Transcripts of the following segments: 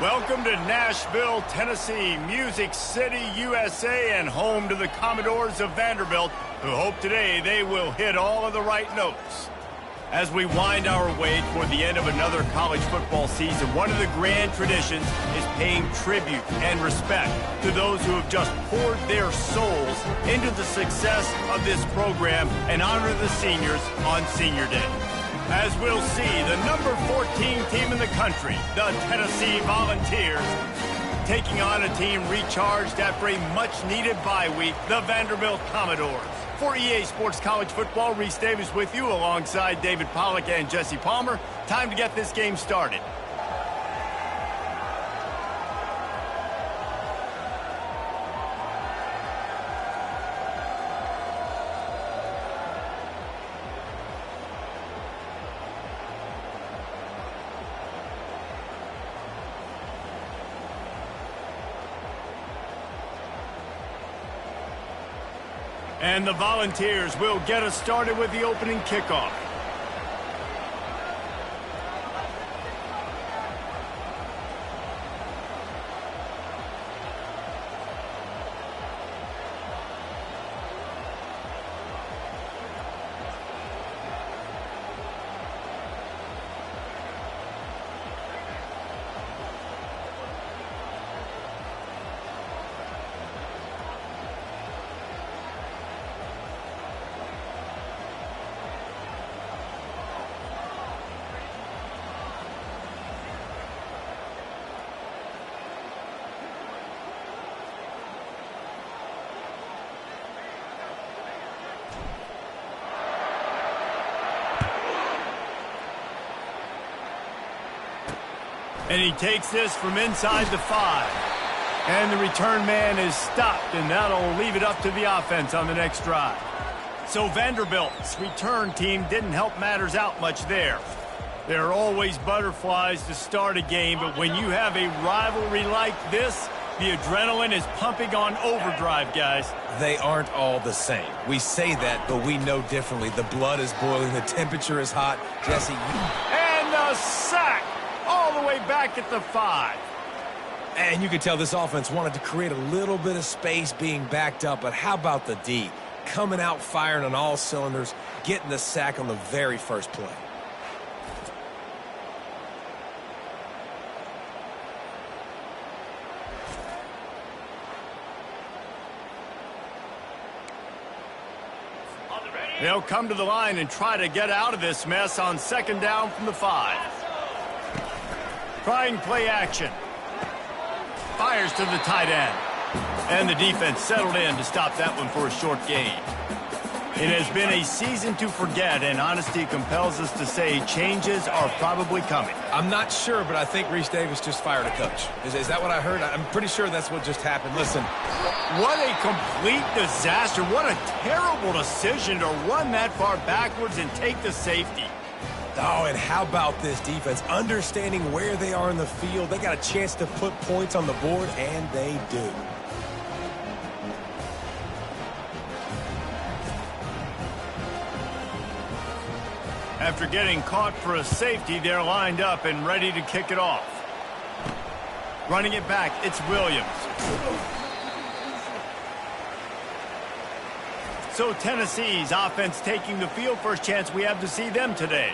Welcome to Nashville, Tennessee, Music City, USA, and home to the Commodores of Vanderbilt, who hope today they will hit all of the right notes. As we wind our way toward the end of another college football season, one of the grand traditions is paying tribute and respect to those who have just poured their souls into the success of this program and honor the seniors on Senior Day. As we'll see, the number 14 team in the country, the Tennessee Volunteers, taking on a team recharged after a much-needed bye week, the Vanderbilt Commodores. For EA Sports College Football, Reese Davis with you alongside David Pollack and Jesse Palmer. Time to get this game started. And the Volunteers will get us started with the opening kickoff. And he takes this from inside the 5. And the return man is stopped, and that'll leave it up to the offense on the next drive. So Vanderbilt's return team didn't help matters out much there. There are always butterflies to start a game, but when you have a rivalry like this, the adrenaline is pumping on overdrive, guys. They aren't all the same. We say that, but we know differently. The blood is boiling. The temperature is hot. Jesse, And the sack! All the way back at the 5. And you could tell this offense wanted to create a little bit of space being backed up, but how about the D? Coming out firing on all cylinders, getting the sack on the very first play. They'll come to the line and try to get out of this mess on second down from the 5. Trying play action. Fires to the tight end. And the defense settled in to stop that one for a short gain. It has been a season to forget, and honesty compels us to say changes are probably coming. I'm not sure, but I think Reese Davis just fired a coach. Is that what I heard? I'm pretty sure that's what just happened. Listen. What a complete disaster. What a terrible decision to run that far backwards and take the safety. Oh, and how about this defense? Understanding where they are in the field. They got a chance to put points on the board, and they do. After getting caught for a safety, they're lined up and ready to kick it off. Running it back, it's Williams. So Tennessee's offense taking the field. First chance we have to see them today.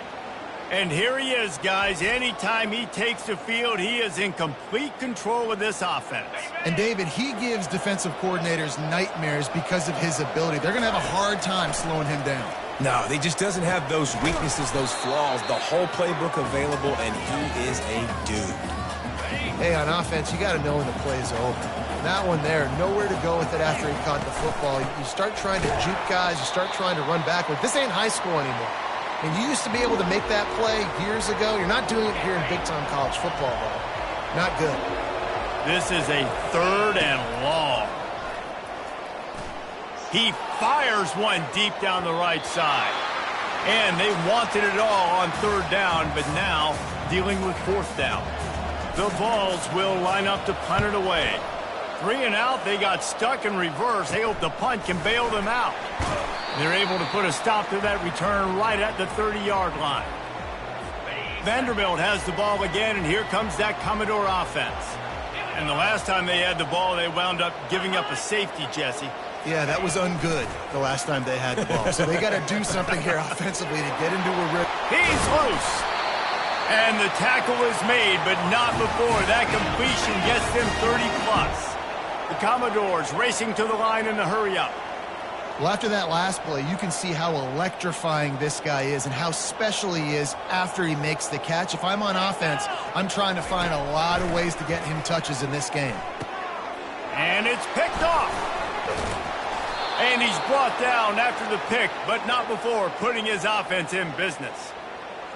And here he is, guys. Anytime he takes the field, he is in complete control of this offense. And, David, he gives defensive coordinators nightmares because of his ability. They're going to have a hard time slowing him down. No, he just doesn't have those weaknesses, those flaws, the whole playbook available, and he is a dude. Hey, on offense, you got to know when the play's over. That one there, nowhere to go with it after he caught the football. You start trying to juke guys, you start trying to run backward. This ain't high school anymore. And you used to be able to make that play years ago. You're not doing it here in big-time college football, though. Not good. This is a 3rd and long. He fires one deep down the right side. And they wanted it all on 3rd down, but now dealing with 4th down. The Vols will line up to punt it away. 3 and out, they got stuck in reverse. They hope the punt can bail them out. They're able to put a stop to that return right at the 30-yard line. Vanderbilt has the ball again, and here comes that Commodore offense. And the last time they had the ball, they wound up giving up a safety, Jesse. Yeah, that was ungood the last time they had the ball. So they got to do something here offensively to get into a rhythm. He's loose. And the tackle is made, but not before that completion gets them 30-plus. The Commodores racing to the line in a hurry-up. Well, after that last play, you can see how electrifying this guy is and how special he is after he makes the catch. If I'm on offense, I'm trying to find a lot of ways to get him touches in this game. And it's picked off. And he's brought down after the pick, but not before putting his offense in business.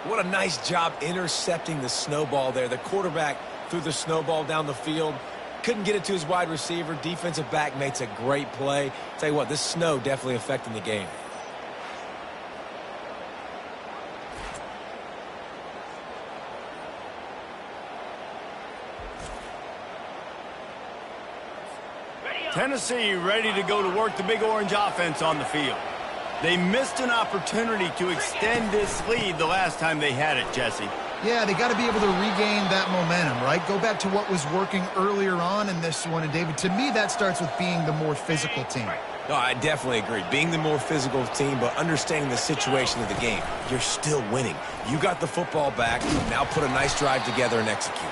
What a nice job intercepting the snowball there. The quarterback threw the snowball down the field. Couldn't get it to his wide receiver. Defensive back makes a great play. Tell you what, this snow definitely affecting the game. Tennessee ready to go to work the Big Orange offense on the field. They missed an opportunity to extend this lead the last time they had it, Jesse. Yeah, they got to be able to regain that momentum, right? Go back to what was working earlier on in this one. And, David, to me, that starts with being the more physical team. No, I definitely agree. Being the more physical team, but understanding the situation of the game. You're still winning. You got the football back. Now put a nice drive together and execute.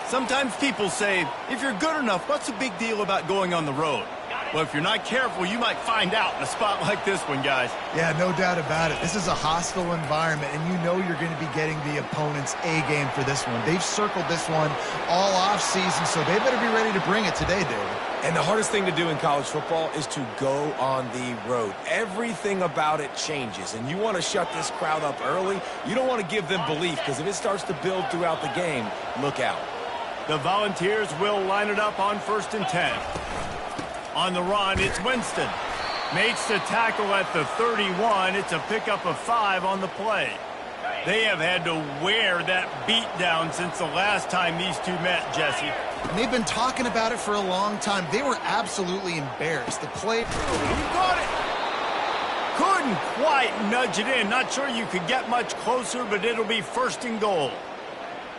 Sometimes people say, if you're good enough, what's the big deal about going on the road? Well, if you're not careful, you might find out in a spot like this one, guys. Yeah, no doubt about it. This is a hostile environment, and you know you're going to be getting the opponent's A-game for this one. They've circled this one all offseason, so they better be ready to bring it today, David. And the hardest thing to do in college football is to go on the road. Everything about it changes, and you want to shut this crowd up early. You don't want to give them belief, because if it starts to build throughout the game, look out. The Volunteers will line it up on 1st and 10. On the run, it's Winston. Makes the tackle at the 31. It's a pickup of 5 on the play. They have had to wear that beat down since the last time these two met, Jesse. And they've been talking about it for a long time. They were absolutely embarrassed. The play... You got it! Couldn't quite nudge it in. Not sure you could get much closer, but it'll be 1st and goal.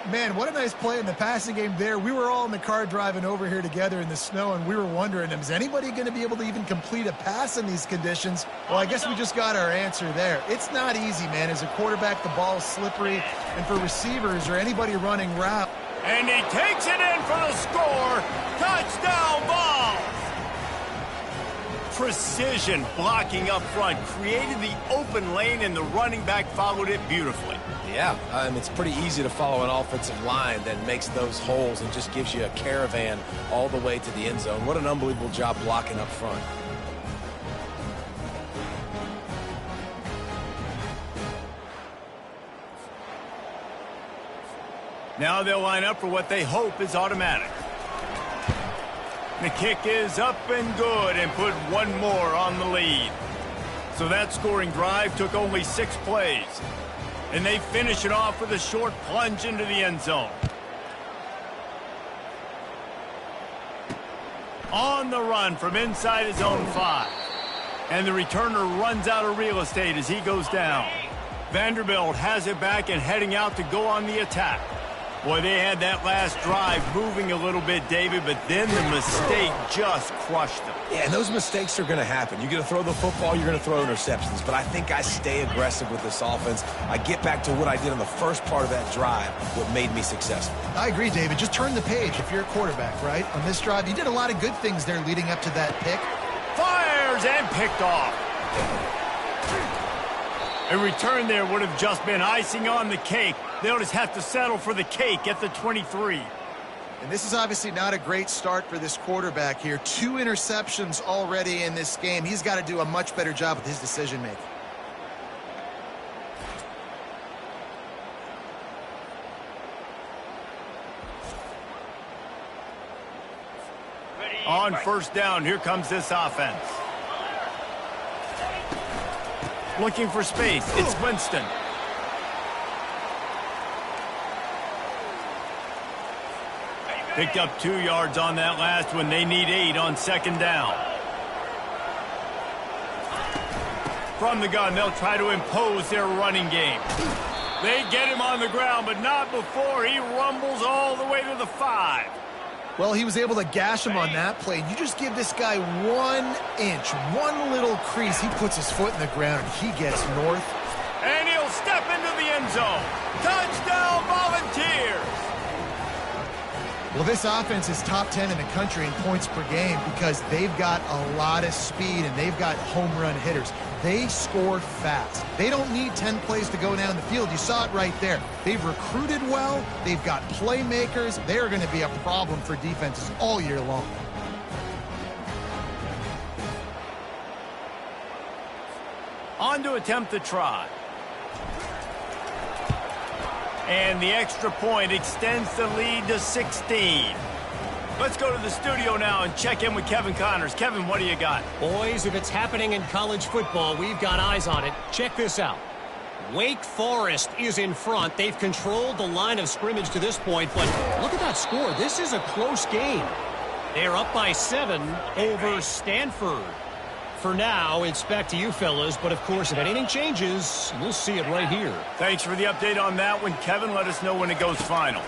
Man, what a nice play in the passing game there. We were all in the car driving over here together in the snow, and we were wondering, is anybody going to be able to even complete a pass in these conditions? Well, I guess we just got our answer there. It's not easy, man. As a quarterback, the ball is slippery, and for receivers or anybody running route. And he takes it in for the score. Touchdown ball. Precision blocking up front created the open lane, and the running back followed it beautifully. Yeah, it's pretty easy to follow an offensive line that makes those holes and just gives you a caravan all the way to the end zone. What an unbelievable job blocking up front. Now they'll line up for what they hope is automatic. The kick is up and good, and put one more on the lead. So that scoring drive took only 6 plays. And they finish it off with a short plunge into the end zone. On the run from inside his own 5. And the returner runs out of real estate as he goes down. Vanderbilt has it back and heading out to go on the attack. Boy, they had that last drive moving a little bit, David, but then the mistake just crushed them. Yeah, and those mistakes are going to happen. You're going to throw the football, you're going to throw interceptions. But I think I stay aggressive with this offense. I get back to what I did on the first part of that drive, what made me successful. I agree, David. Just turn the page if you're a quarterback, right? On this drive, you did a lot of good things there leading up to that pick. Fires and picked off. A return there would have just been icing on the cake. They'll just have to settle for the cake at the 23. And this is obviously not a great start for this quarterback here. 2 interceptions already in this game. He's got to do a much better job with his decision-making. On 1st down, here comes this offense. Looking for space, it's Winston. Picked up 2 yards on that last one. They need 8 on 2nd down. From the gun, they'll try to impose their running game. They get him on the ground, but not before he rumbles all the way to the 5. Well, he was able to gash him on that play. You just give this guy 1 inch, one little crease. He puts his foot in the ground, and he gets north. And he'll step into the end zone. Touchdown, Volunteers! Well, this offense is top 10 in the country in points per game because they've got a lot of speed and they've got home run hitters. They score fast. They don't need 10 plays to go down the field. You saw it right there. They've recruited well. They've got playmakers. They are going to be a problem for defenses all year long. On to attempt the try. And the extra point extends the lead to 16. Let's go to the studio now and check in with Kevin Connors. Kevin, what do you got? Boys, if it's happening in college football, we've got eyes on it. Check this out. Wake Forest is in front. They've controlled the line of scrimmage to this point, but look at that score. This is a close game. They're up by 7 over Stanford. For now, it's back to you fellas, but of course, if anything changes, we'll see it right here. Thanks for the update on that one, Kevin. Let us know when it goes final.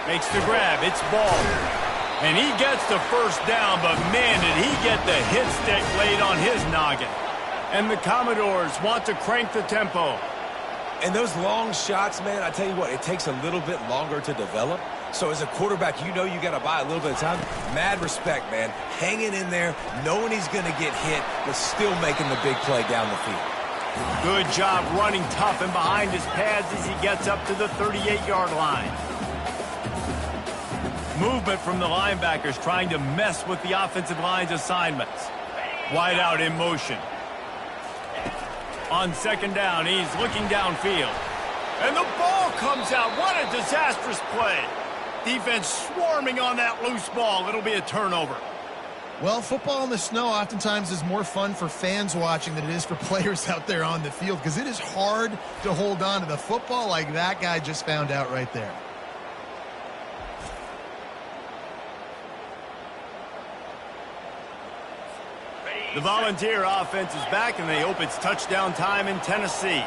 Makes the grab. It's ball. And he gets the first down, but man, did he get the hit stick laid on his noggin. And the Commodores want to crank the tempo. And those long shots, man, I tell you what, it takes a little bit longer to develop. So as a quarterback, you know you got to buy a little bit of time. Mad respect, man. Hanging in there, knowing he's going to get hit, but still making the big play down the field. Good job running tough and behind his pads as he gets up to the 38-yard line. Movement from the linebackers trying to mess with the offensive line's assignments. Wide out in motion. On second down, he's looking downfield. And the ball comes out. What a disastrous play. Defense swarming on that loose ball. It'll be a turnover. Well, football in the snow oftentimes is more fun for fans watching than it is for players out there on the field because it is hard to hold on to the football like that guy just found out right there. The Volunteer offense is back, and they hope it's touchdown time in Tennessee.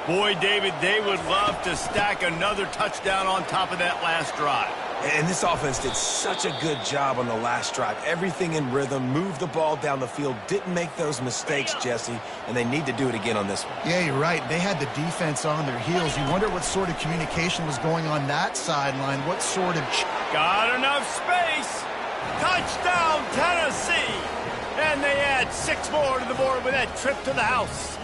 Boy, David, they would love to stack another touchdown on top of that last drive. And this offense did such a good job on the last drive. Everything in rhythm, moved the ball down the field, didn't make those mistakes, Jesse, and they need to do it again on this one. Yeah, you're right. They had the defense on their heels. You wonder what sort of communication was going on that sideline. What sort of... Got enough space. Touchdown, Tennessee. And they add 6 more to the board with that trip to the house.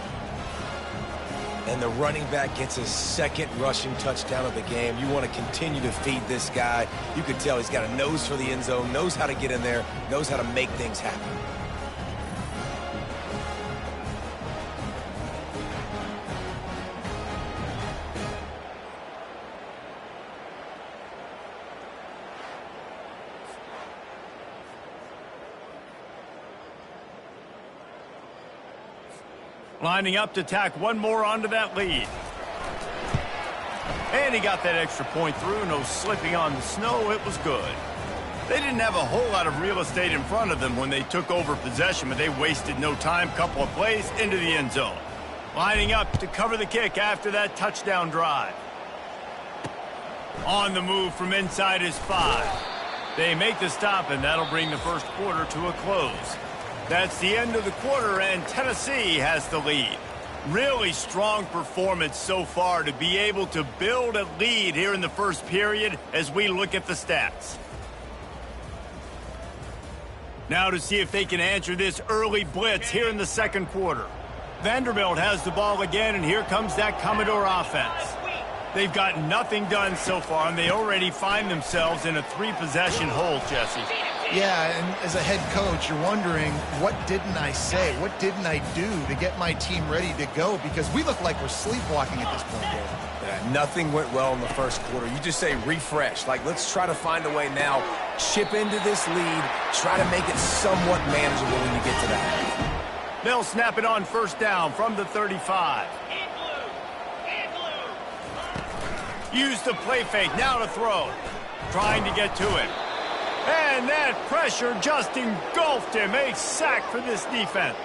And the running back gets his second rushing touchdown of the game. You want to continue to feed this guy. You can tell he's got a nose for the end zone, knows how to get in there, knows how to make things happen. Lining up to tack one more onto that lead. And he got that extra point through. No slipping on the snow. It was good. They didn't have a whole lot of real estate in front of them when they took over possession, but they wasted no time. Couple of plays into the end zone. Lining up to cover the kick after that touchdown drive. On the move from inside his 5. They make the stop, and that'll bring the first quarter to a close. That's the end of the quarter, and Tennessee has the lead. Really strong performance so far to be able to build a lead here in the first period as we look at the stats. Now to see if they can answer this early blitz here in the second quarter. Vanderbilt has the ball again, and here comes that Commodore offense. They've got nothing done so far, and they already find themselves in a 3-possession hole, Jesse. Yeah, and as a head coach, you're wondering, what didn't I say? What didn't I do to get my team ready to go? Because we look like we're sleepwalking at this point, Dave. Yeah, nothing went well in the first quarter. You just say refresh. Like, let's try to find a way now. Chip into this lead. Try to make it somewhat manageable when you get to that. They'll snap it on first down from the 35. Use the play fake. Now to throw. Trying to get to him. And that pressure just engulfed him. A sack for this defense.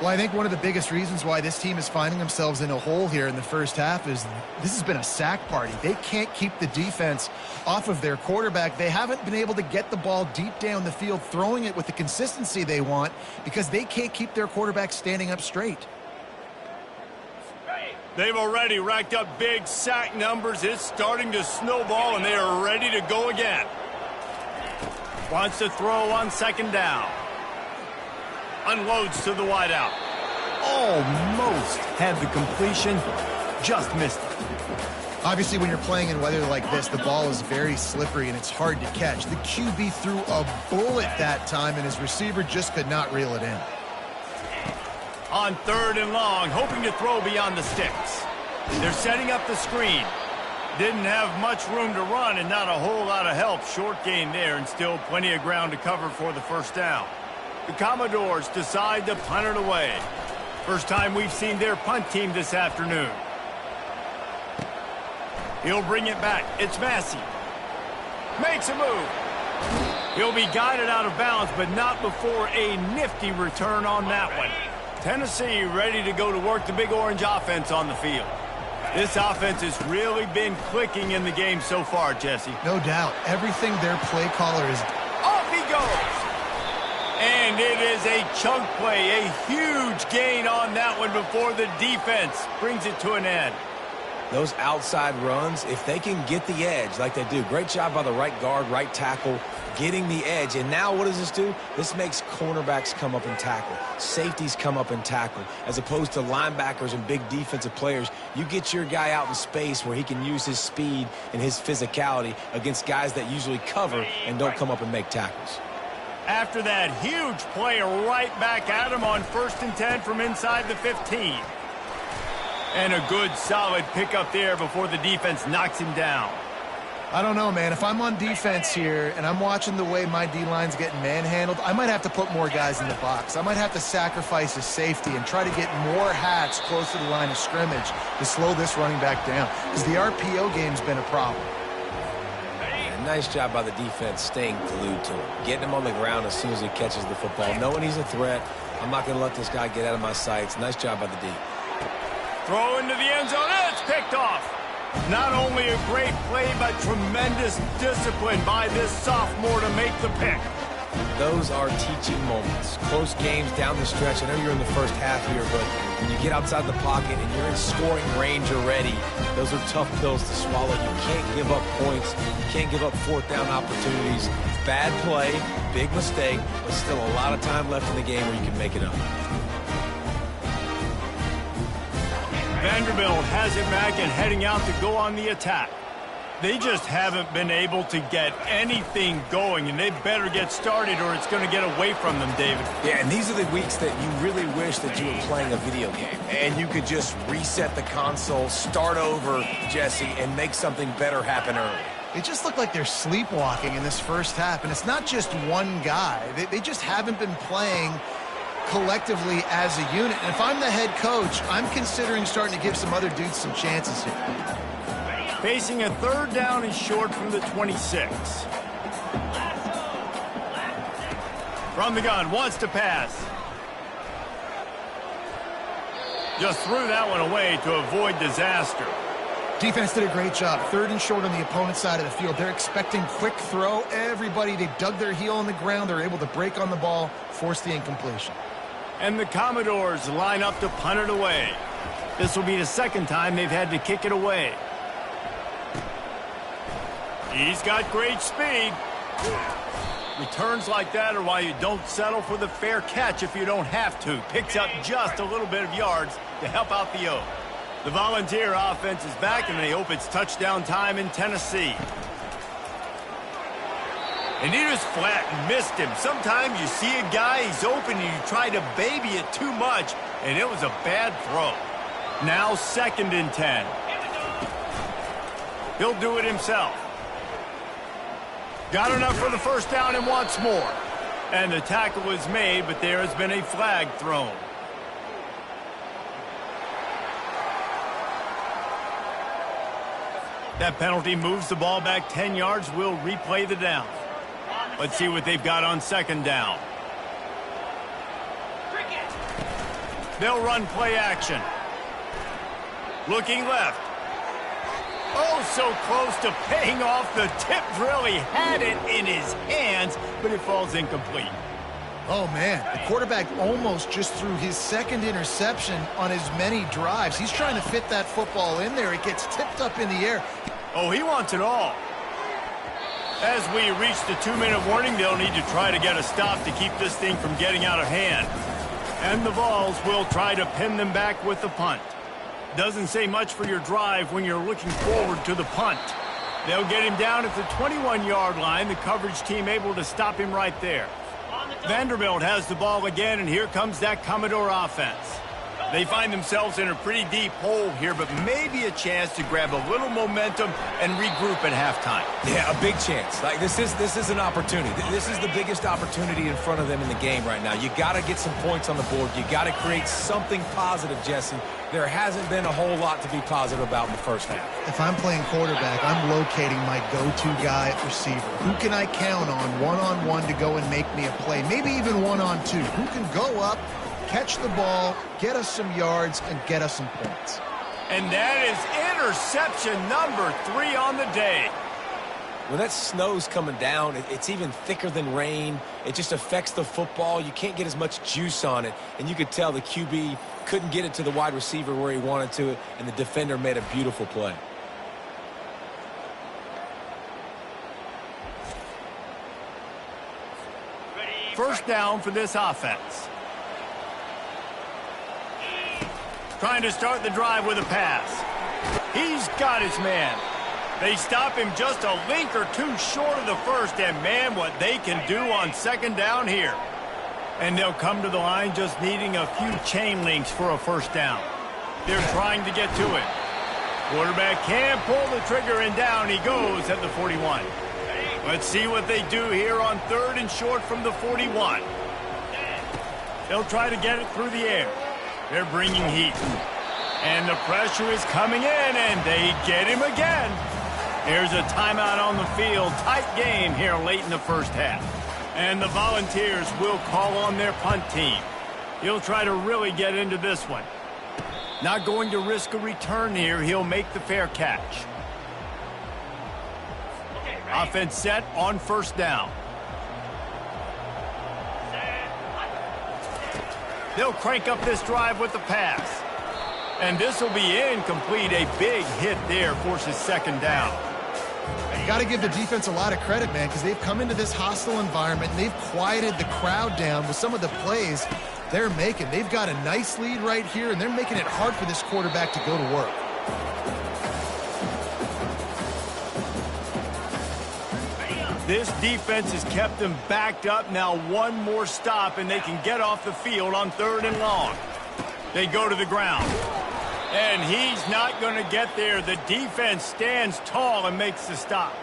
Well, I think one of the biggest reasons why this team is finding themselves in a hole here in the first half is this has been a sack party. They can't keep the defense off of their quarterback. They haven't been able to get the ball deep down the field, throwing it with the consistency they want because they can't keep their quarterback standing up straight. They've already racked up big sack numbers. It's starting to snowball, and they are ready to go again. Wants to throw on second down. Unloads to the wideout. Almost had the completion, just missed it. Obviously, when you're playing in weather like this, the ball is very slippery and it's hard to catch. The QB threw a bullet that time, and his receiver just could not reel it in. On 3rd and long, hoping to throw beyond the sticks. They're setting up the screen. Didn't have much room to run and not a whole lot of help. Short gain there and still plenty of ground to cover for the first down. The Commodores decide to punt it away. First time we've seen their punt team this afternoon. He'll bring it back. It's Massey. Makes a move. He'll be guided out of bounds, but not before a nifty return on that one. Tennessee ready to go to work the Big Orange offense on the field. This offense has really been clicking in the game so far, Jesse. No doubt. Everything their play caller is... Off he goes! And it is a chunk play, a huge gain on that one before the defense brings it to an end. Those outside runs, if they can get the edge like they do, great job by the right guard, right tackle, getting the edge. And now what does this do? This makes cornerbacks come up and tackle. Safeties come up and tackle. As opposed to linebackers and big defensive players, you get your guy out in space where he can use his speed and his physicality against guys that usually cover and don't come up and make tackles. After that huge play, right back at him on 1st and 10 from inside the 15. And a good solid pickup there before the defense knocks him down. I don't know, man. If I'm on defense here and I'm watching the way my D-line's getting manhandled, I might have to put more guys in the box. I might have to sacrifice his safety and try to get more hats close to the line of scrimmage to slow this running back down, because the RPO game's been a problem. Nice job by the defense staying glued to him, getting him on the ground as soon as he catches the football, knowing he's a threat. I'm not going to let this guy get out of my sights. Nice job by the D. Throw into the end zone. It's picked off. Not only a great play, but tremendous discipline by this sophomore to make the pick. Those are teaching moments. Close games down the stretch. I know you're in the first half here, but when you get outside the pocket and you're in scoring range already, those are tough pills to swallow. You can't give up points. You can't give up 4th down opportunities. Bad play, big mistake, but still a lot of time left in the game where you can make it up. Vanderbilt has it back and heading out to go on the attack. They just haven't been able to get anything going, and they better get started or it's going to get away from them, David. Yeah, and these are the weeks that you really wish that you were playing a video game and you could just reset the console, start over, Jesse, and make something better happen early. It just looked like they're sleepwalking in this first half, and it's not just one guy. They just haven't been playing collectively as a unit. And if I'm the head coach, I'm considering starting to give some other dudes some chances here. Facing a 3rd down and short from the 26. From the gun, wants to pass. Just threw that one away to avoid disaster. Defense did a great job. 3rd and short on the opponent's side of the field. They're expecting quick throw. Everybody, they dug their heel on the ground. They're able to break on the ball, force the incompletion. And the Commodores line up to punt it away. This will be the 2nd time they've had to kick it away. He's got great speed. Returns like that are why you don't settle for the fair catch if you don't have to. Picks up just a little bit of yards to help out the O. The Volunteer offense is back, and they hope it's touchdown time in Tennessee. And he just flat missed him. Sometimes you see a guy, he's open, and you try to baby it too much, and it was a bad throw. Now 2nd and 10. He'll do it himself. Got enough for the first down and wants more. And the tackle is made, but there has been a flag thrown. That penalty moves the ball back 10 yards. We'll replay the down. Let's see what they've got on 2nd down. They'll run play action. Looking left. Oh, so close to paying off. The tip drill. He had it in his hands, but it falls incomplete. Oh, man, the quarterback almost just threw his second interception on as many drives. He's trying to fit that football in there. It gets tipped up in the air. Oh, he wants it all. As we reach the 2-minute warning, they'll need to try to get a stop to keep this thing from getting out of hand. And the Vols will try to pin them back with the punt. Doesn't say much for your drive when you're looking forward to the punt. They'll get him down at the 21-yard line. The coverage team able to stop him right there. Vanderbilt has the ball again, and here comes that Commodore offense. They find themselves in a pretty deep hole here, but maybe a chance to grab a little momentum and regroup at halftime. Yeah, a big chance. Like this is an opportunity. This is the biggest opportunity in front of them in the game right now. You got to get some points on the board. You got to create something positive, Jesse. There hasn't been a whole lot to be positive about in the first half. If I'm playing quarterback, I'm locating my go-to guy at receiver. Who can I count on one-on-one to go and make me a play? Maybe even one-on-two. Who can go up, catch the ball, get us some yards, and get us some points. And that is interception number 3 on the day. When that snow's coming down, it's even thicker than rain. It just affects the football. You can't get as much juice on it. And you could tell the QB couldn't get it to the wide receiver where he wanted to, and the defender made a beautiful play. First down for this offense. Trying to start the drive with a pass. He's got his man. They stop him just a link or two short of the first, and man, what they can do on second down here. And they'll come to the line just needing a few chain links for a first down. They're trying to get to it. Quarterback can pull the trigger, and down he goes at the 41. Let's see what they do here on 3rd and short from the 41. They'll try to get it through the air. They're bringing heat. And the pressure is coming in, and they get him again. Here's a timeout on the field. Tight game here late in the first half. And the Volunteers will call on their punt team. He'll try to really get into this one. Not going to risk a return here. He'll make the fair catch. Offense set on first down. They'll crank up this drive with the pass. And this will be incomplete. A big hit there forces second down. You got to give the defense a lot of credit, man, because they've come into this hostile environment and they've quieted the crowd down with some of the plays they're making. They've got a nice lead right here, and they're making it hard for this quarterback to go to work. This defense has kept them backed up. Now one more stop, and they can get off the field on 3rd and long. They go to the ground. And he's not going to get there. The defense stands tall and makes the stop.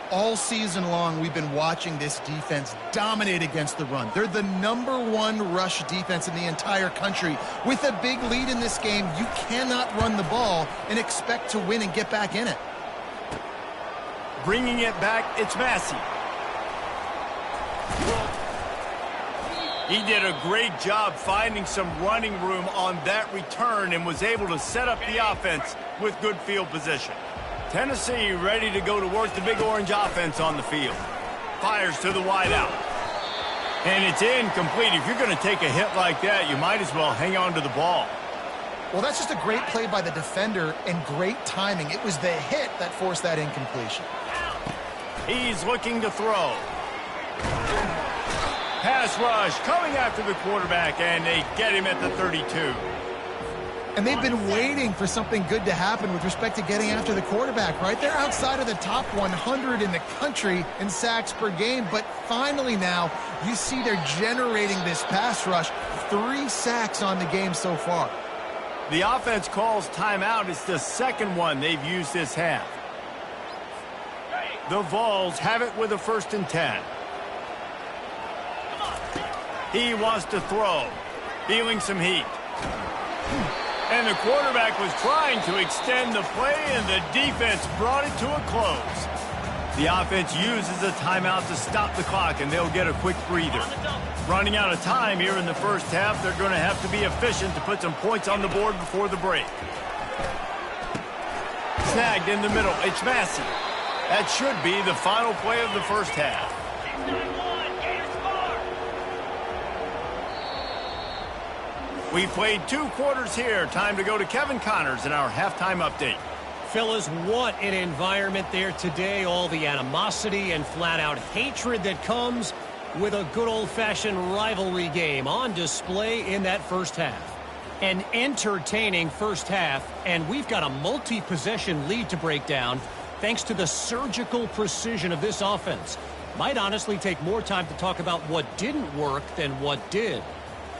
All season long, we've been watching this defense dominate against the run. They're the #1 rush defense in the entire country. With a big lead in this game, you cannot run the ball and expect to win and get back in it. Bringing it back, it's Massey. He did a great job finding some running room on that return and was able to set up the offense with good field position. Tennessee ready to go to work. The Big Orange offense on the field. Fires to the wideout. And it's incomplete. If you're going to take a hit like that, you might as well hang on to the ball. Well, that's just a great play by the defender and great timing. It was the hit that forced that incompletion. He's looking to throw. Pass rush coming after the quarterback, and they get him at the 32. And they've been waiting for something good to happen with respect to getting after the quarterback, right? They're outside of the top 100 in the country in sacks per game, but finally now you see they're generating this pass rush. 3 sacks on the game so far. The offense calls timeout. It's the second one they've used this half. The Vols have it with a 1st and 10. He wants to throw, feeling some heat. And the quarterback was trying to extend the play, and the defense brought it to a close. The offense uses a timeout to stop the clock, and they'll get a quick breather. Running out of time here in the first half, they're going to have to be efficient to put some points on the board before the break. Snagged in the middle. It's Massey. That should be the final play of the first half. We played 2 quarters here. Time to go to Kevin Connors in our halftime update. Fellas, what an environment there today. All the animosity and flat-out hatred that comes with a good old-fashioned rivalry game on display in that first half. An entertaining first half, and we've got a multi-possession lead to break down thanks to the surgical precision of this offense. Might honestly take more time to talk about what didn't work than what did.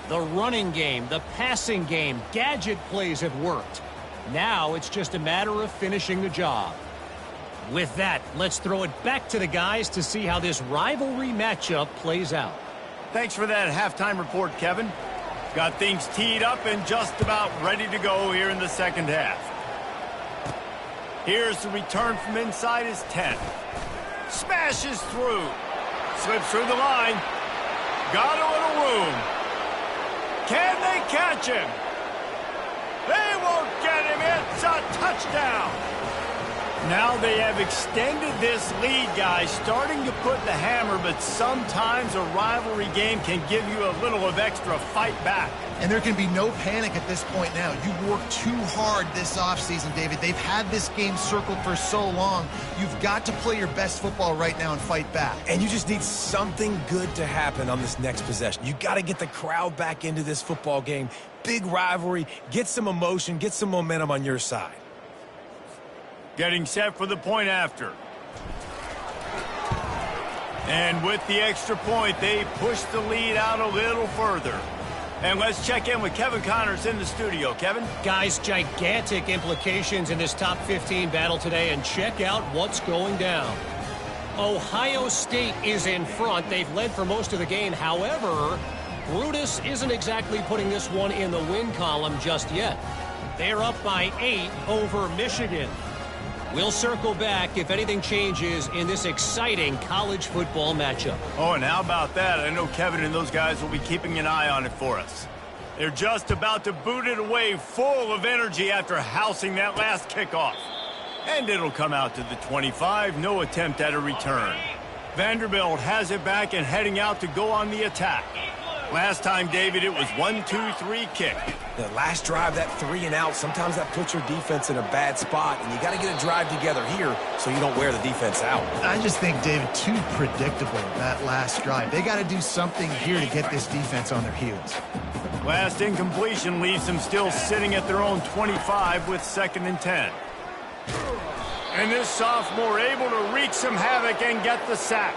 The running game, the passing game, gadget plays have worked. Now it's just a matter of finishing the job. With that, let's throw it back to the guys to see how this rivalry matchup plays out. Thanks for that halftime report, Kevin. Got things teed up and just about ready to go here in the second half. Here's the return from inside his 10. Smashes through. Slips through the line. Got a little room. Can they catch him? They won't get him. It's a touchdown. Now they have extended this lead, guys, starting to put the hammer, but sometimes a rivalry game can give you a little of extra fight back. And there can be no panic at this point now. You've worked too hard this offseason, David. They've had this game circled for so long. You've got to play your best football right now and fight back. And you just need something good to happen on this next possession. You got to get the crowd back into this football game. Big rivalry. Get some emotion. Get some momentum on your side. Getting set for the point after. And with the extra point, they push the lead out a little further. And let's check in with Kevin Connors in the studio. Kevin? Guys, gigantic implications in this top 15 battle today, and check out what's going down. Ohio State is in front. They've led for most of the game. However, Brutus isn't exactly putting this one in the win column just yet. They're up by 8 over Michigan. We'll circle back if anything changes in this exciting college football matchup. Oh, and how about that? I know Kevin and those guys will be keeping an eye on it for us. They're just about to boot it away full of energy after housing that last kickoff. And it'll come out to the 25, no attempt at a return. Vanderbilt has it back and heading out to go on the attack. Last time, David, it was 1-2-3 kick. The last drive, that 3 and out, sometimes that puts your defense in a bad spot, and you got to get a drive together here so you don't wear the defense out. I just think, David, too predictable, that last drive. They got to do something here to get this defense on their heels. Last incompletion leaves them still sitting at their own 25 with 2nd and 10. And this sophomore able to wreak some havoc and get the sack.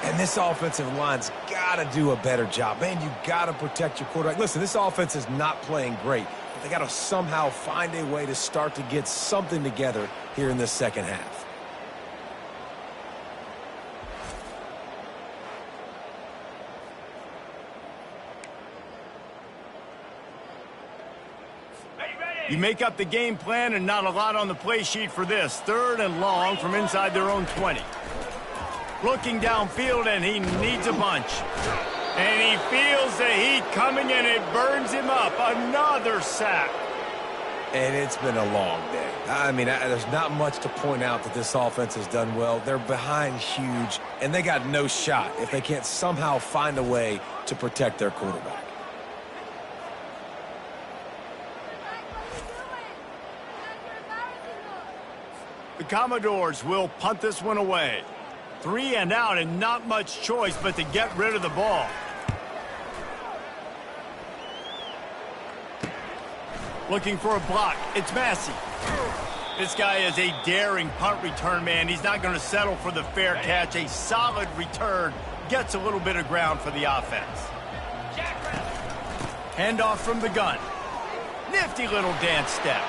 And this offensive line's got to do a better job. Man, you got to protect your quarterback. Listen, this offense is not playing great. But they got to somehow find a way to start to get something together here in this second half. You make up the game plan and not a lot on the play sheet for this. 3rd and long from inside their own 20. Looking downfield, and he needs a bunch. And he feels the heat coming, and it burns him up. Another sack. And it's been a long day. I mean, there's not much to point out that this offense has done well. They're behind huge, and they got no shot if they can't somehow find a way to protect their quarterback. The Commodores will punt this one away. 3 and out, and not much choice but to get rid of the ball. Looking for a block. It's Massey. This guy is a daring punt return man. He's not going to settle for the fair catch. A solid return. Gets a little bit of ground for the offense. Handoff from the gun. Nifty little dance step.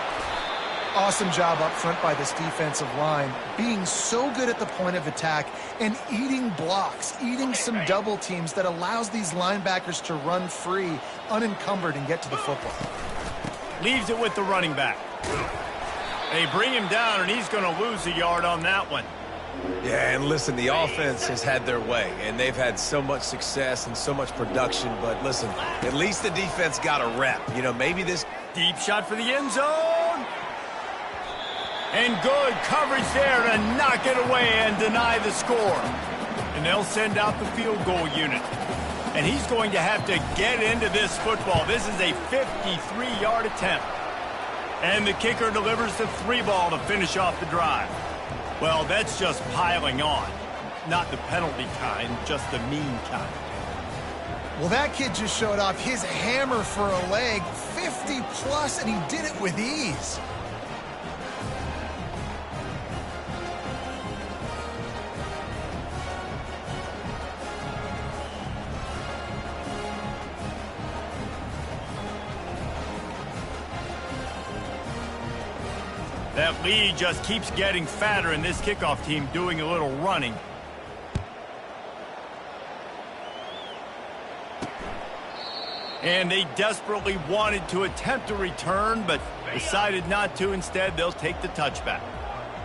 Awesome job up front by this defensive line, being so good at the point of attack and eating blocks, eating some double teams that allows these linebackers to run free, unencumbered, and get to the football. Leaves it with the running back. They bring him down, and he's going to lose a yard on that one. Yeah, and listen, the offense has had their way, and they've had so much success and so much production. But listen, at least the defense got a rep. You know, maybe this Deep shot for the end zone. And good coverage there to knock it away and deny the score. And they'll send out the field goal unit. And he's going to have to get into this football. This is a 53-yard attempt. And the kicker delivers the 3-ball to finish off the drive. Well, that's just piling on. Not the penalty kind, just the mean kind. Well, that kid just showed off his hammer for a leg, 50-plus, and he did it with ease. That lead just keeps getting fatter, and this kickoff team doing a little running. And they desperately wanted to attempt a return, but decided not to. Instead, they'll take the touchback.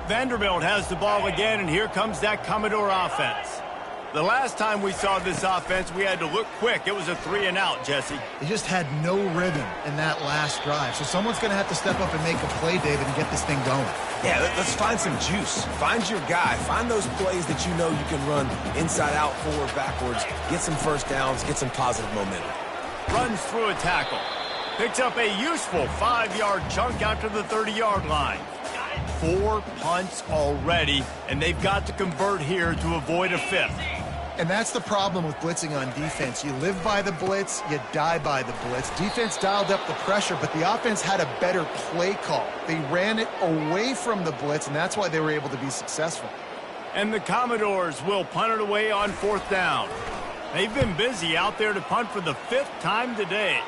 Vanderbilt has the ball again, and here comes that Commodore offense. The last time we saw this offense, we had to look quick. It was a 3-and-out, Jesse. They just had no rhythm in that last drive. So someone's going to have to step up and make a play, David, and get this thing going. Yeah, let's find some juice. Find your guy. Find those plays that you know you can run inside out, forward, backwards. Get some first downs. Get some positive momentum. Runs through a tackle. Picks up a useful 5-yard chunk out to the 30-yard line. 4 punts already, and they've got to convert here to avoid a 5th. And that's the problem with blitzing on defense. You live by the blitz, you die by the blitz. Defense dialed up the pressure, but the offense had a better play call. They ran it away from the blitz, and that's why they were able to be successful. And the Commodores will punt it away on 4th down. They've been busy out there to punt for the 5th time today.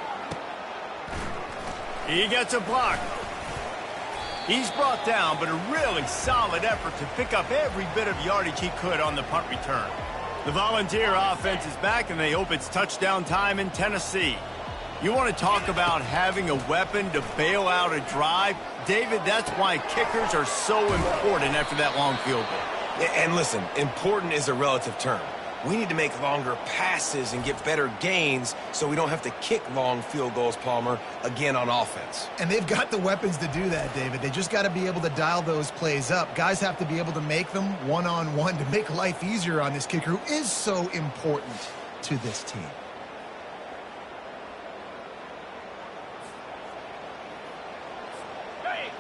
He gets a block. He's brought down, but a really solid effort to pick up every bit of yardage he could on the punt return. The Volunteer offense is back, and they hope it's touchdown time in Tennessee. You want to talk about having a weapon to bail out a drive? David, that's why kickers are so important after that long field goal. And listen, important is a relative term. We need to make longer passes and get better gains so we don't have to kick long field goals, Palmer, again on offense. And they've got the weapons to do that, David. They just got to be able to dial those plays up. Guys have to be able to make them one-on-one to make life easier on this kicker who is so important to this team.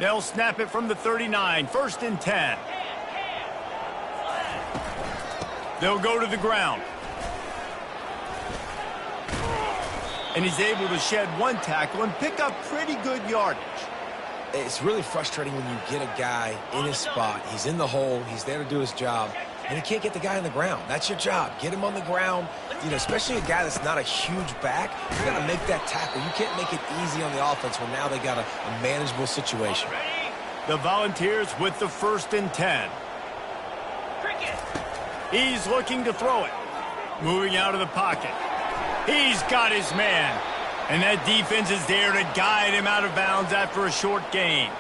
They'll snap it from the 39, 1st and 10. They'll go to the ground. And he's able to shed 1 tackle and pick up pretty good yardage. It's really frustrating when you get a guy in his spot. He's in the hole. He's there to do his job. And he can't get the guy on the ground. That's your job. Get him on the ground. You know, especially a guy that's not a huge back. You got to make that tackle. You can't make it easy on the offense when now they got a manageable situation. The Volunteers with the 1st and 10. He's looking to throw it. Moving out of the pocket. He's got his man. And that defense is there to guide him out of bounds after a short gain.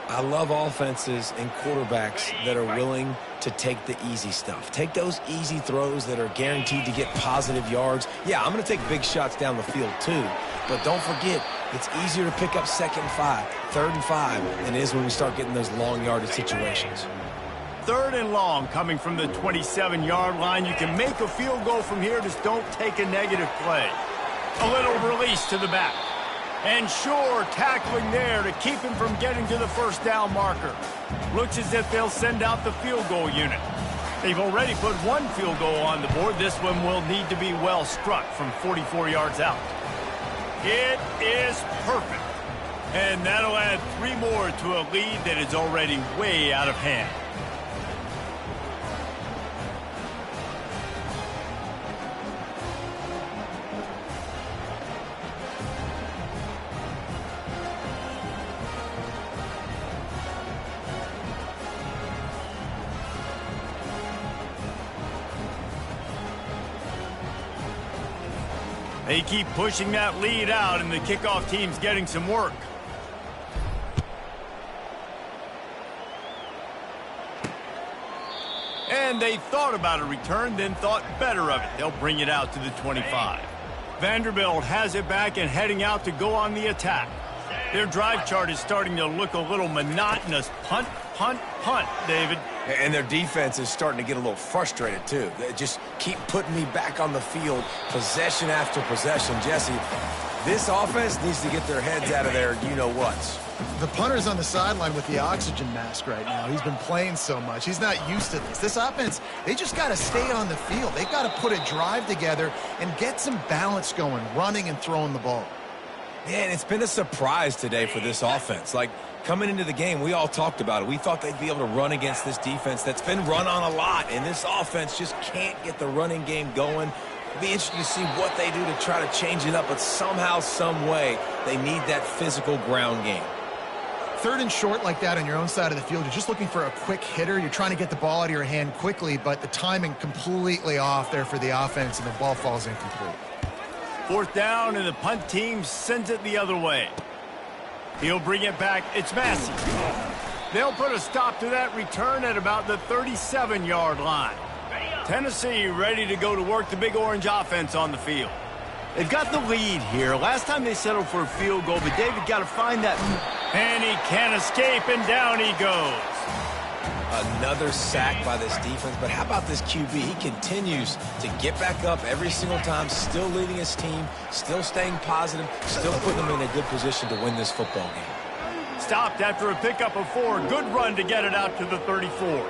I love offenses and quarterbacks that are willing to take the easy stuff. Take those easy throws that are guaranteed to get positive yards. Yeah, I'm going to take big shots down the field too. But don't forget, it's easier to pick up 2nd and 5, 3rd and 5 than it is when we start getting those long yardage situations. 3rd and long coming from the 27-yard line. You can make a field goal from here. Just don't take a negative play. A little release to the back. And sure, tackling there to keep him from getting to the 1st down marker. Looks as if they'll send out the field goal unit. They've already put 1 field goal on the board. This one will need to be well struck from 44 yards out. It is perfect. And that'll add 3 more to a lead that is already way out of hand. They keep pushing that lead out, and the kickoff team's getting some work. And they thought about a return, then thought better of it. They'll bring it out to the 25. Vanderbilt has it back and heading out to go on the attack. Their drive chart is starting to look a little monotonous. Punt, punt, punt, David. And their defense is starting to get a little frustrated, too. They just keep putting me back on the field, possession after possession. Jesse, this offense needs to get their heads out of their you-know-whats. The punter's on the sideline with the oxygen mask right now. He's been playing so much. He's not used to this. This offense, they just got to stay on the field. They've got to put a drive together and get some balance going, running and throwing the ball. Man, it's been a surprise today for this offense. Like, coming into the game, we all talked about it. We thought they'd be able to run against this defense that's been run on a lot, and this offense just can't get the running game going. It'll be interesting to see what they do to try to change it up, but somehow, some way, they need that physical ground game. Third and short like that on your own side of the field, you're just looking for a quick hitter. You're trying to get the ball out of your hand quickly, but the timing completely off there for the offense, and the ball falls incomplete. Fourth down, and the punt team sends it the other way. He'll bring it back. It's Massey. They'll put a stop to that return at about the 37-yard line. Tennessee ready to go to work the Big Orange offense on the field. They've got the lead here. Last time they settled for a field goal, but David got to find that. And he can't escape, and down he goes. Another sack by this defense, but how about this QB? He continues to get back up every single time, still leading his team, still staying positive, still putting them in a good position to win this football game. Stopped after a pickup of 4. Good run to get it out to the 34.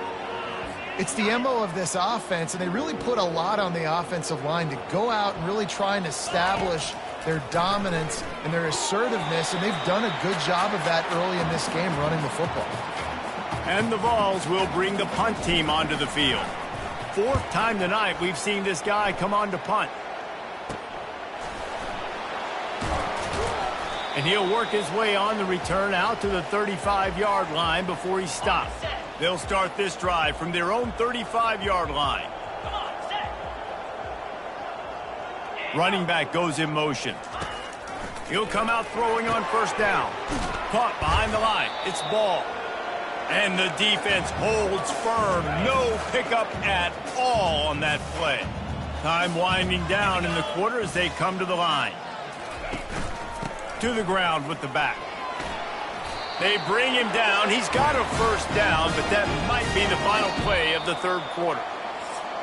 It's the MO of this offense, and they really put a lot on the offensive line to go out and really try and establish their dominance and their assertiveness, and they've done a good job of that early in this game running the football. And the Vols will bring the punt team onto the field. Fourth time tonight we've seen this guy come on to punt. And he'll work his way on the return out to the 35-yard line before he stops. They'll start this drive from their own 35-yard line. Running back goes in motion. He'll come out throwing on first down. Caught behind the line. It's ball. And the defense holds firm. No pickup at all on that play. Time winding down in the quarter as they come to the line. To the ground with the back. They bring him down. He's got a first down, but that might be the final play of the third quarter.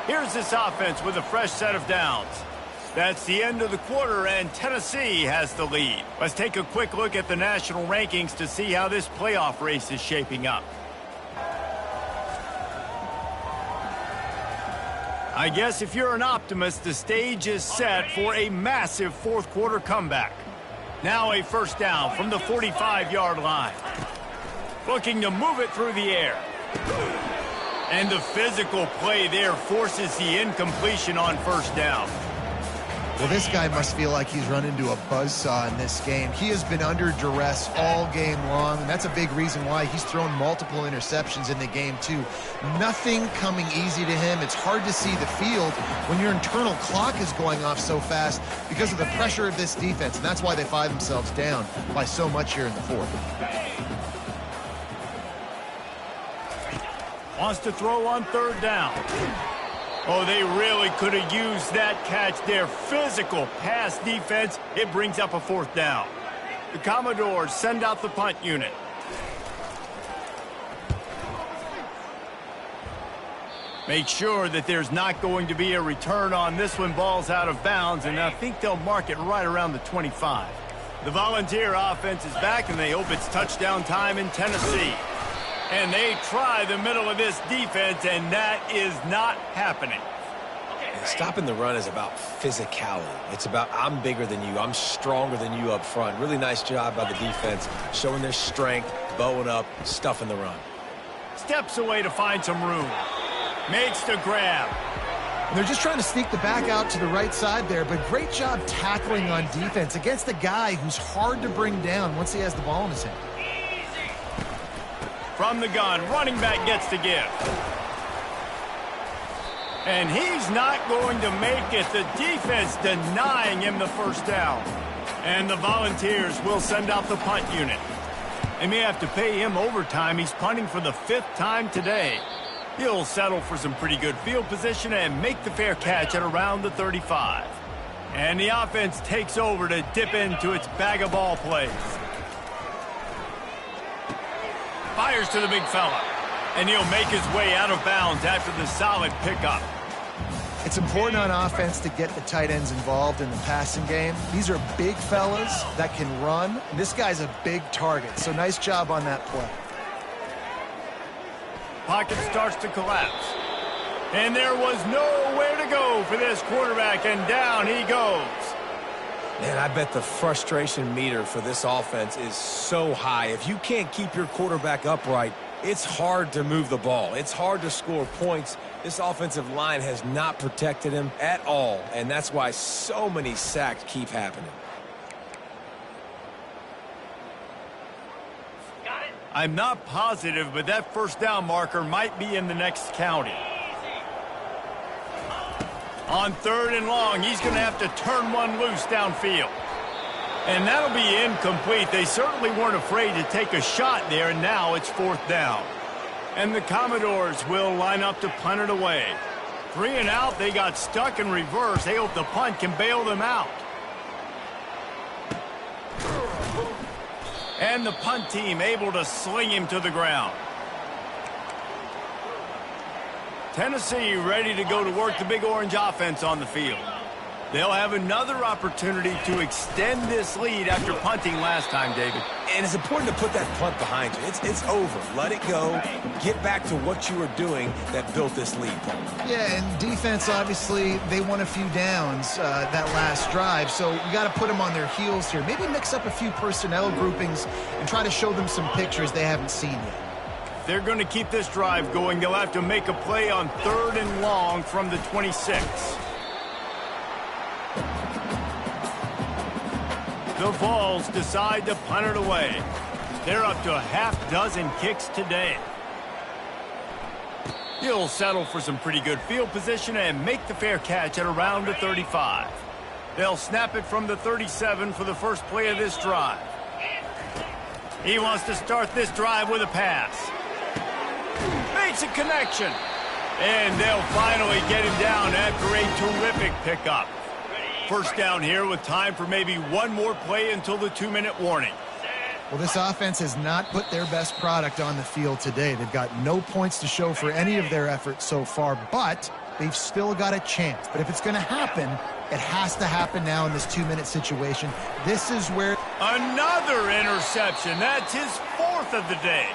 Here's this offense with a fresh set of downs. That's the end of the quarter, and Tennessee has the lead. Let's take a quick look at the national rankings to see how this playoff race is shaping up. I guess if you're an optimist, the stage is set for a massive fourth quarter comeback. Now a first down from the 45-yard line. Looking to move it through the air. And the physical play there forces the incompletion on first down. Well, this guy must feel like he's run into a buzzsaw in this game. He has been under duress all game long, and that's a big reason why he's thrown multiple interceptions in the game, too. Nothing coming easy to him. It's hard to see the field when your internal clock is going off so fast because of the pressure of this defense, and that's why they find themselves down by so much here in the fourth. Wants to throw on third down. Oh, they really could have used that catch there. Physical pass defense. It brings up a fourth down. The Commodores send out the punt unit. Make sure that there's not going to be a return on this one. Ball's out of bounds, and I think they'll mark it right around the 25. The Volunteer offense is back, and they hope it's touchdown time in Tennessee. And they try the middle of this defense, and that is not happening. And stopping the run is about physicality. It's about I'm bigger than you. I'm stronger than you up front. Really nice job by the defense, showing their strength, bowing up, stuffing the run. Steps away to find some room. Makes the grab. And they're just trying to sneak the back out to the right side there, but great job tackling on defense against a guy who's hard to bring down once he has the ball in his hand. From the gun, running back gets the give. And he's not going to make it. The defense denying him the first down. And the Volunteers will send out the punt unit. They may have to pay him overtime. He's punting for the 5th time today. He'll settle for some pretty good field position and make the fair catch at around the 35. And the offense takes over to dip into its bag of ball plays. Fires to the big fella. And he'll make his way out of bounds after the solid pickup. It's important on offense to get the tight ends involved in the passing game. These are big fellas that can run. And this guy's a big target, so nice job on that play. Pocket starts to collapse. And there was nowhere to go for this quarterback, and down he goes. Man, I bet the frustration meter for this offense is so high. If you can't keep your quarterback upright, it's hard to move the ball. It's hard to score points. This offensive line has not protected him at all, and that's why so many sacks keep happening. I'm not positive, but that first down marker might be in the next county. On 3rd and long, he's going to have to turn one loose downfield. And that'll be incomplete. They certainly weren't afraid to take a shot there, and now it's 4th down. And the Commodores will line up to punt it away. 3 and out, they got stuck in reverse. They hope the punt can bail them out. And the punt team able to sling him to the ground. Tennessee ready to go to work the Big Orange offense on the field. They'll have another opportunity to extend this lead after punting last time, David. And it's important to put that punt behind you. It's over. Let it go. Get back to what you were doing that built this lead, Paul. Yeah, and defense, obviously, they won a few downs that last drive, so you got to put them on their heels here. Maybe mix up a few personnel groupings and try to show them some pictures they haven't seen yet. They're going to keep this drive going. They'll have to make a play on 3rd and long from the 26. The Vols decide to punt it away. They're up to a half-dozen kicks today. He'll settle for some pretty good field position and make the fair catch at around the 35. They'll snap it from the 37 for the first play of this drive. He wants to start this drive with a pass. Makes a connection. And they'll finally get him down after a terrific pickup. First down here with time for maybe one more play until the 2-minute warning. Well, this offense has not put their best product on the field today. They've got no points to show for any of their efforts so far, but they've still got a chance. But if it's going to happen, it has to happen now in this 2-minute situation. This is where... Another interception. That's his 4th of the day.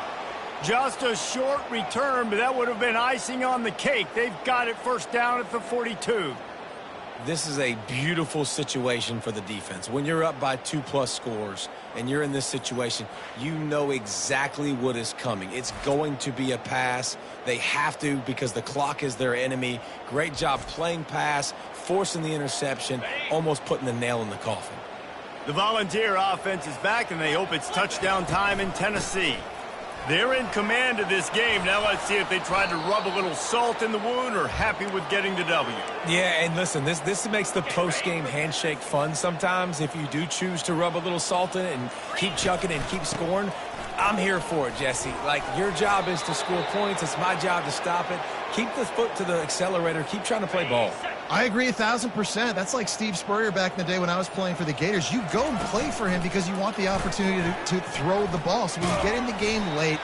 Just a short return, but that would have been icing on the cake. They've got it first down at the 42. This is a beautiful situation for the defense. When you're up by 2+ scores and you're in this situation, you know exactly what is coming. It's going to be a pass. They have to because the clock is their enemy. Great job playing pass, forcing the interception, almost putting the nail in the coffin. The Volunteer offense is back, and they hope it's touchdown time in Tennessee. They're in command of this game. Now let's see if they try to rub a little salt in the wound or happy with getting the W. Yeah, and listen, this makes the post-game handshake fun sometimes. If you do choose to rub a little salt in it and keep chucking and keep scoring, I'm here for it, Jesse. Like, your job is to score points. It's my job to stop it. Keep the foot to the accelerator. Keep trying to play ball. I agree 1,000%. That's like Steve Spurrier back in the day when I was playing for the Gators. You go and play for him because you want the opportunity to throw the ball. So when you get in the game late...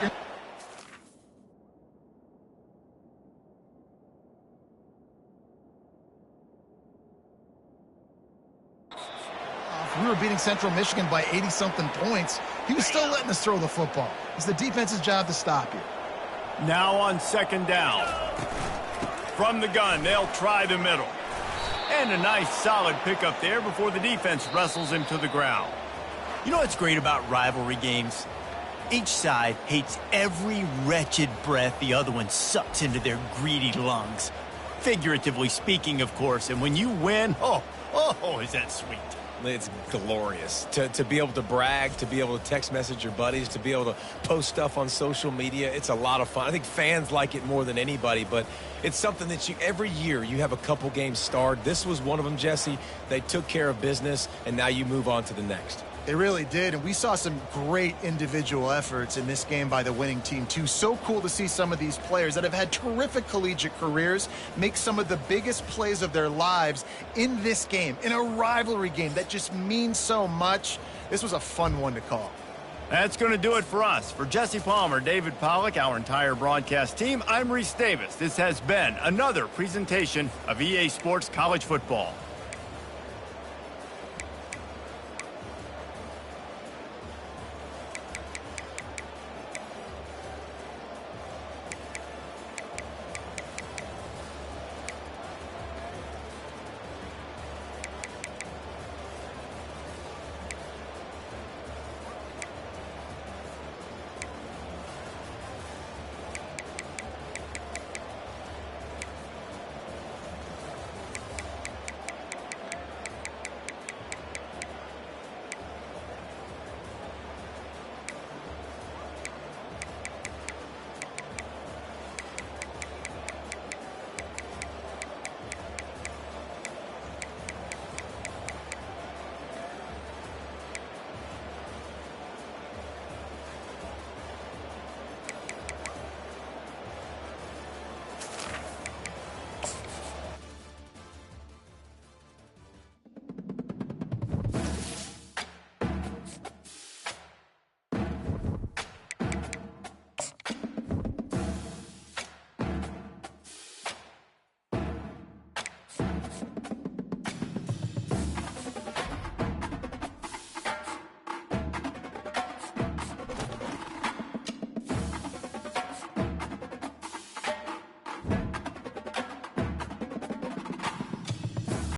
We were beating Central Michigan by 80-something points. He was still letting us throw the football. It's the defense's job to stop you. Now on 2nd down. From the gun, they'll try the middle. And a nice solid pickup there before the defense wrestles him to the ground. You know what's great about rivalry games? Each side hates every wretched breath the other one sucks into their greedy lungs. Figuratively speaking, of course. And when you win, oh, is that sweet. It's glorious to be able to brag, to be able to text message your buddies, to be able to post stuff on social media. It's a lot of fun. I think fans like it more than anybody, but it's something that every year you have a couple games starred. This was one of them, Jesse. They took care of business, and now you move on to the next. They really did, and we saw some great individual efforts in this game by the winning team, too. So cool to see some of these players that have had terrific collegiate careers make some of the biggest plays of their lives in this game, in a rivalry game that just means so much. This was a fun one to call. That's going to do it for us. For Jesse Palmer, David Pollack, our entire broadcast team, I'm Reese Davis. This has been another presentation of EA Sports College Football.